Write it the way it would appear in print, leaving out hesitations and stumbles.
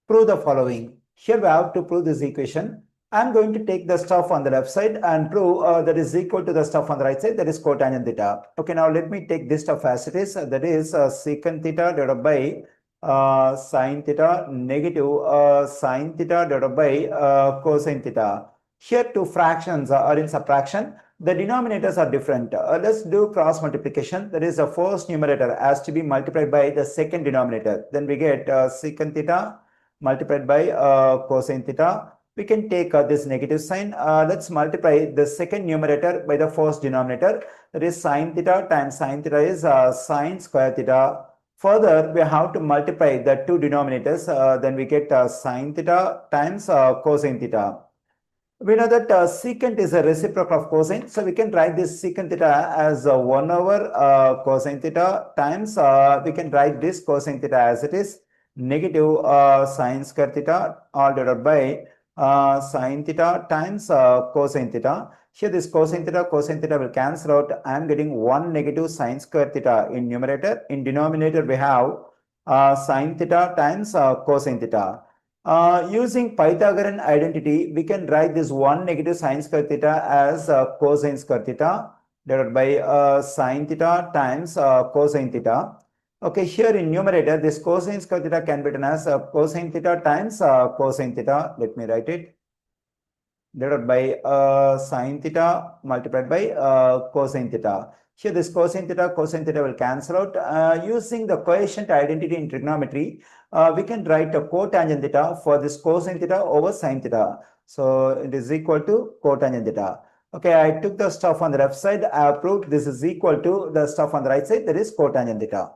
Prove the following. Here we have to prove this equation. I'm going to take the stuff on the left side and prove that is equal to the stuff on the right side, that is cotangent theta. Okay, now let me take this stuff as it is, that is secant theta divided by sin theta negative sin theta divided by cosine theta. Here two fractions are in subtraction. The denominators are different. Let's do cross multiplication. That is the first numerator has to be multiplied by the second denominator. Then we get secant theta multiplied by cosine theta. We can take this negative sign. Let's multiply the second numerator by the first denominator. That is sin theta times sin theta is sin square theta. Further, we have to multiply the two denominators. Then we get sin theta times cosine theta. We know that secant is a reciprocal of cosine. So we can write this secant theta as 1 over cosine theta times, we can write this cosine theta as it is negative sin square theta all divided by sin theta times cosine theta. Here this cosine theta will cancel out. I am getting 1 negative sin square theta in numerator. In denominator we have sin theta times cosine theta. Using Pythagorean identity, we can write this 1 negative sin square theta as cosine square theta divided by sin theta times cosine theta. Okay, here in numerator, this cosine square theta can be written as cosine theta times cosine theta. Let me write it. Divided by sin theta multiplied by cosine theta. Here this cosine theta will cancel out. Using the coefficient identity in trigonometry, we can write a cotangent theta for this cosine theta over sin theta. So it is equal to cotangent theta. Okay, I took the stuff on the left side. I have proved this is equal to the stuff on the right side, that is cotangent theta.